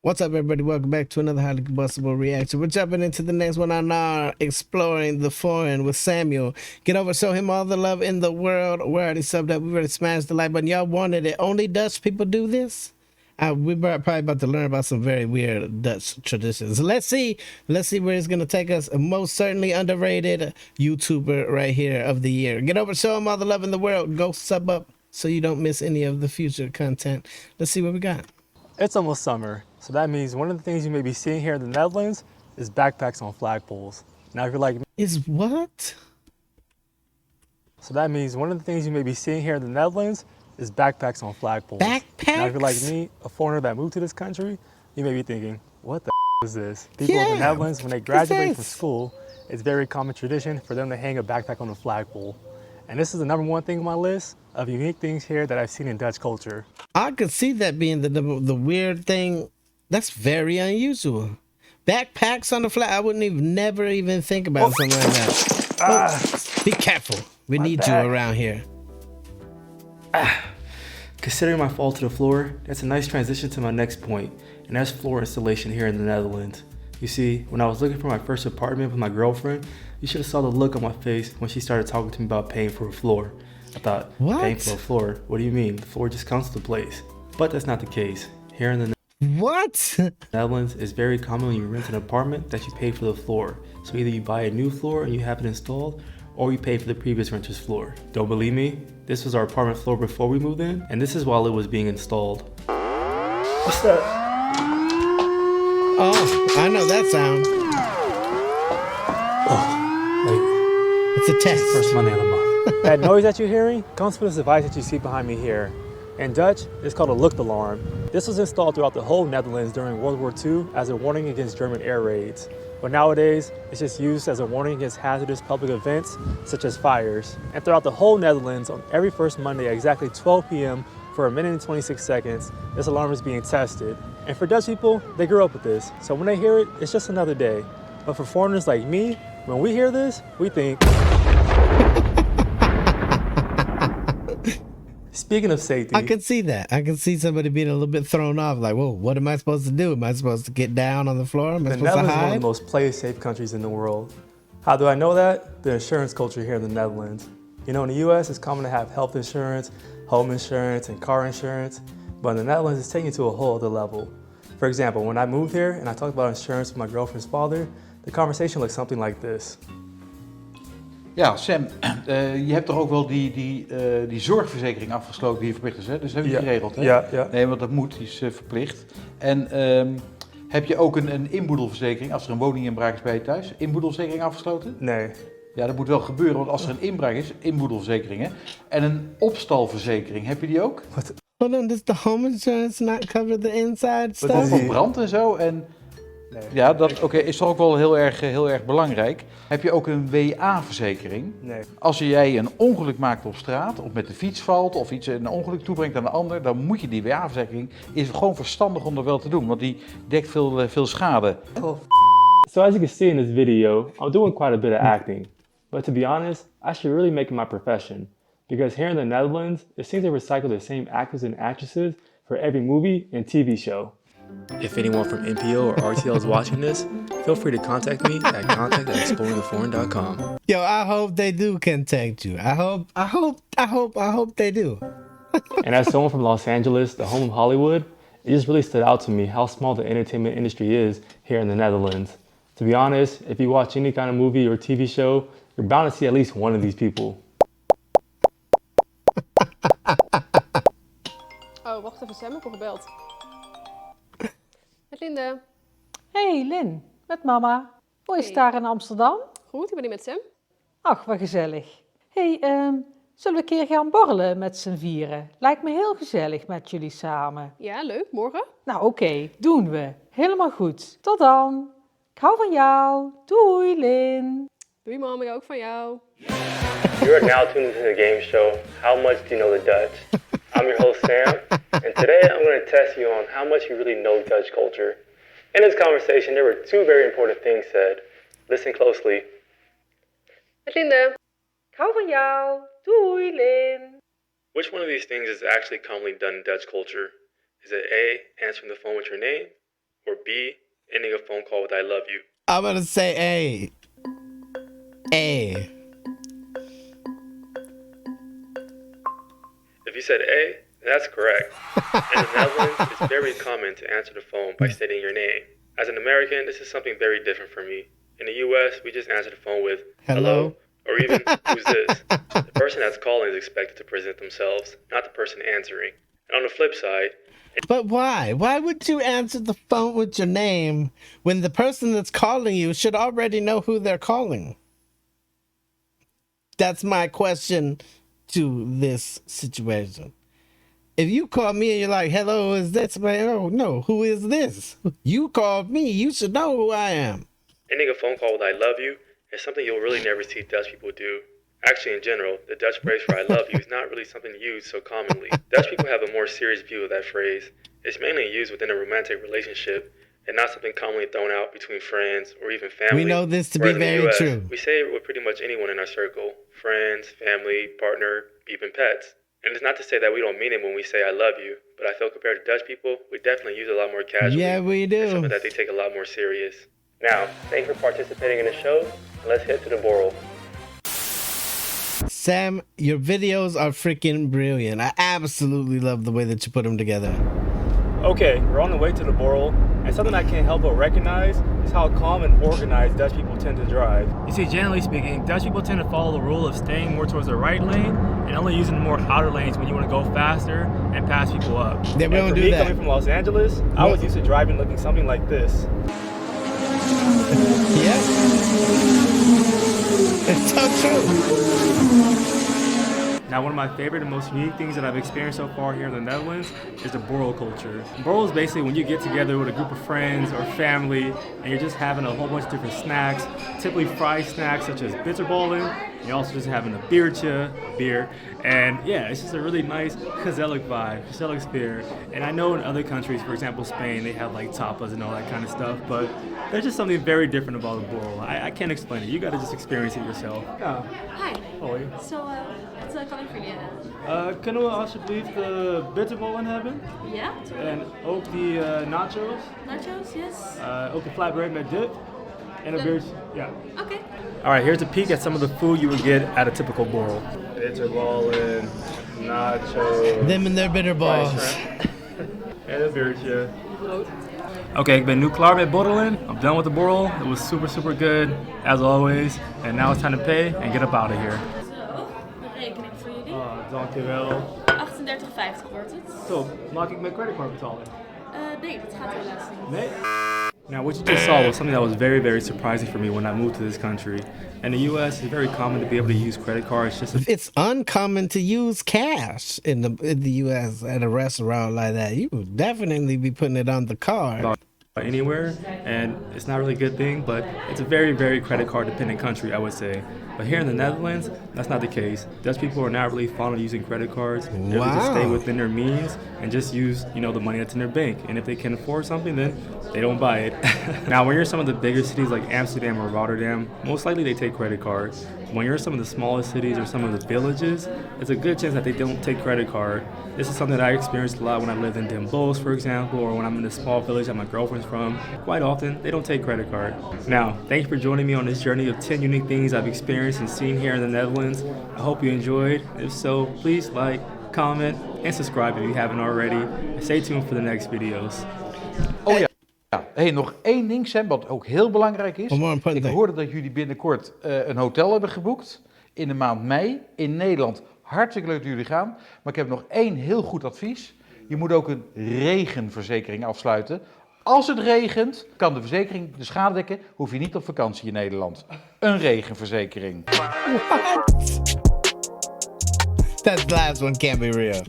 What's up, everybody? Welcome back to another highly combustible reaction. We're jumping into the next one on our Exploring the Foreign with Samuel. Get over, show him all the love in the world. We're already subbed up. We already smashed the like button. Y'all wanted it. Only Dutch people do this? We're probably about to learn about some very weird Dutch traditions. Let's see where it's going to take us. A most certainly underrated YouTuber right here of the year. Get over, show him all the love in the world. Go sub up so you don't miss any of the future content. Let's see what we got. It's almost summer, so that means one of the things you may be seeing here in the Netherlands is backpacks on flagpoles. Now, if you're like me, Is what? so that means one of the things you may be seeing here in the Netherlands is backpacks on flagpoles. Backpacks? Now, if you're like me, a foreigner that moved to this country, you may be thinking, what the is this? People in the Netherlands, when they graduate from school, it's very common tradition for them to hang a backpack on a flagpole. And this is the #1 thing on my list of unique things here that I've seen in Dutch culture. I could see that being the weird thing. That's very unusual. Backpacks on the flat. I wouldn't even never even think about something like that. Be careful. We need you around here. Considering my fall to the floor, that's a nice transition to my next point, and that's floor installation here in the Netherlands. You see, when I was looking for my first apartment with my girlfriend, you should have saw the look on my face when she started talking to me about paying for a floor. I thought, what? Paying for a floor? What do you mean? The floor just comes to the place. But that's not the case. Here in the Netherlands, it's very common when you rent an apartment that you pay for the floor. So either you buy a new floor and you have it installed, or you pay for the previous renter's floor. Don't believe me? This was our apartment floor before we moved in, and this is while it was being installed. What's that? Oh, I know that sound. It's a test. First Monday of the month. That noise that you're hearing comes from this device that you see behind me here. In Dutch, it's called a lucht alarm. This was installed throughout the whole Netherlands during World War II as a warning against German air raids. But nowadays, it's just used as a warning against hazardous public events such as fires. And throughout the whole Netherlands, on every first Monday at exactly 12 p.m. for 1 minute and 26 seconds, this alarm is being tested. And for Dutch people, they grew up with this. So when they hear it, it's just another day. But for foreigners like me, when we hear this, we think, speaking of safety. I can see that. I can see somebody being a little bit thrown off. Like, whoa, what am I supposed to do? Am I supposed to get down on the floor? Am I The supposed to Netherlands is one of hide? the most play-safe countries in the world. How do I know that? The insurance culture here in the Netherlands. You know, in the US, it's common to have health insurance, home insurance, and car insurance. But in the Netherlands, it's taken it to a whole other level. For example, when I moved here and I talked about insurance with my girlfriend's father, the conversation looked something like this. Ja, Sam, je hebt toch ook wel die zorgverzekering afgesloten die verplicht is, hè? Dus heb je geregeld, hè? Ja. Nee, want dat moet, die is verplicht. En heb je ook een inboedelverzekering als er een woninginbraak is bij je thuis? Inboedelverzekering afgesloten? Nee. Ja, dat moet wel gebeuren, want als er een inbraak is, inboedelverzekering, hè? En een opstalverzekering, heb je die ook? Hold on, does the home insurance not cover the inside stuff? Ook voor brand en zo. En Nee. ja, dat is toch ook wel heel erg belangrijk. Heb je ook een WA-verzekering? Nee. Als jij een ongeluk maakt op straat, of met de fiets valt, of een ongeluk toebrengt aan een ander, dan moet je die WA-verzekering, is gewoon verstandig om dat wel te doen, want die dekt veel schade. So as you can see in this video, I'm doing quite a bit of acting. But to be honest, I should really make it my profession. Because here in the Netherlands, it seems they recycle the same actors and actresses for every movie and TV show. If anyone from NPO or RTL is watching this, feel free to contact me at contact@exploringtheforeign.com. Yo, I hope they do contact you. I hope they do. And as someone from Los Angeles, the home of Hollywood, it just really stood out to me how small the entertainment industry is here in the Netherlands. To be honest, if you watch any kind of movie or TV show, you're bound to see at least one of these people. Oh, wacht even, Sam, ik word gebeld. Met Linde. Hey Lin, met mama. Hoe is het daar in Amsterdam? Goed, ik ben hier met Sam. Ach, wat gezellig. Hey, zullen we een keer gaan borrelen met z'n vieren? Lijkt me heel gezellig met jullie samen. Ja, leuk. Morgen? Nou oké, doen we. Helemaal goed. Tot dan. Ik hou van jou. Doei Lin. Doei mama, ik ook van jou. You are now tuned into the game show, How Much Do You Know the Dutch? I'm your host Sam, and today I'm going to test you on how much you really know Dutch culture. In this conversation, there were two very important things said. Listen closely. Met Linde. Ik hou van jou. Doei Lin. Which one of these things is actually commonly done in Dutch culture? Is it A, answering the phone with your name, or B, ending a phone call with I love you? I'm gonna say A. A. If you said A, that's correct. In the Netherlands, it's very common to answer the phone by stating your name. As an American, this is something very different for me. In the US, we just answer the phone with hello, or even who's this? The person that's calling is expected to present themselves, not the person answering. And on the flip side, But why? Why would you answer the phone with your name when the person that's calling you should already know who they're calling? That's my question to this situation. If you call me and you're like, hello, is this? Oh, no, who is this? You called me. You should know who I am. ending a phone call with I love you is something you'll really never see Dutch people do. Actually, in general, the Dutch phrase for I love you is not really something used so commonly. Dutch people have a more serious view of that phrase. It's mainly used within a romantic relationship and not something commonly thrown out between friends or even family. We know this to be Whereas in the very US, true. We say it with pretty much anyone in our circle. Friends, family, partner, even pets. And it's not to say that we don't mean it when we say I love you, but I feel compared to Dutch people, we definitely use it a lot more casually. Yeah, we It's do. something that they take a lot more serious. Now, thanks for participating in the show. Let's head to the borrel. Sam, your videos are freaking brilliant. I absolutely love the way that you put them together. Okay, we're on the way to the borrel, and something I can't help but recognize is how calm and organized Dutch people tend to drive. You see, generally speaking, Dutch people tend to follow the rule of staying more towards the right lane and only using the more outer lanes when you want to go faster and pass people up. They And don't for do me, that. coming from Los Angeles, I was used to driving looking something like this. Yeah. It's so true. Now, one of my favorite and most unique things that I've experienced so far here in the Netherlands is the borrel culture. Borrel is basically when you get together with a group of friends or family and you're just having a whole bunch of different snacks, typically fried snacks such as bitterballen. You're also just having a beer, and yeah, it's just a really nice gezellig vibe, gezellig spirit. And I know in other countries, for example Spain, they have like tapas and all that kind of stuff, but there's just something very different about the borrel. I can't explain it. You got to just experience it yourself. Ja, Hi. hoi. Zo, wat kan ik voor jullie hebben? Kunnen we alsjeblieft de bitterballen hebben? Ja? En ook die nachos. Nachos, yes. Ook een flatbread met dip. En een beertje. Ja. Oké. All right, here's a peek at some of the food you would get at a typical borrel. Bitterballen, nachos. Them and their bitter balls. En een beertje. Okay, ik ben nu klaar met borrelen. I'm done with the borrel. It was super, super good, as always. And now it's time to pay and get up out of here. Zo, de rekening voor jullie. Dankjewel. 38,50 wordt het. Zo, mag ik mijn creditcard betalen? Nee, dat gaat helaas niet. Nee? Now, what you just saw was something that was very, very surprising for me when I moved to this country. In the U.S., it's very common to be able to use credit cards. It's uncommon to use cash in the U.S. at a restaurant like that. You would definitely be putting it on the card. Anywhere, and it's not really a good thing, but it's a very, very credit card dependent country, I would say. But here in the Netherlands, that's not the case. Dutch people are not really fond of using credit cards. They really just stay within their means and just use, the money that's in their bank. And if they can afford something, then they don't buy it. Now, when you're in some of the bigger cities like Amsterdam or Rotterdam, most likely they take credit cards. When you're in some of the smallest cities or some of the villages, it's a good chance that they don't take credit card. This is something that I experienced a lot when I lived in Den Bosch, for example, or when I'm in a small village that my girlfriend's from. Quite often, they don't take credit card. Now, thank you for joining me on this journey of 10 unique things I've experienced and seen here in the Netherlands. I hope you enjoyed. If so, please like, comment, and subscribe if you haven't already. And stay tuned for the next videos. Oh ja. Ja, hey, nog één ding, Sam, wat ook heel belangrijk is. Ik hoorde dat jullie binnenkort een hotel hebben geboekt in de maand mei in Nederland. Hartstikke leuk dat jullie gaan. Maar ik heb nog één heel goed advies. Je moet ook een regenverzekering afsluiten. Als het regent, kan de verzekering de schade dekken. Hoef je niet op vakantie in Nederland. Een regenverzekering. What? That last one can't be real.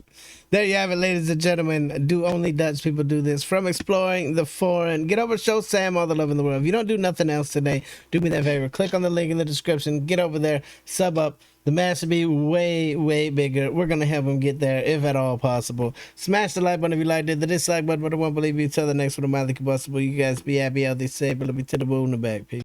There you have it, ladies and gentlemen. Do only Dutch people do this? From exploring the foreign. Get over, show Sam all the love in the world. If you don't do nothing else today, do me that favor. Click on the link in the description. Get over there. Sub up. The man should be way, way bigger. We're going to help him get there, if at all possible. Smash the like button if you liked it. The dislike button, but I won't believe you. Till the next one, Combustible. You guys be happy, healthy, safe, but let me to the moon in the back. Peace.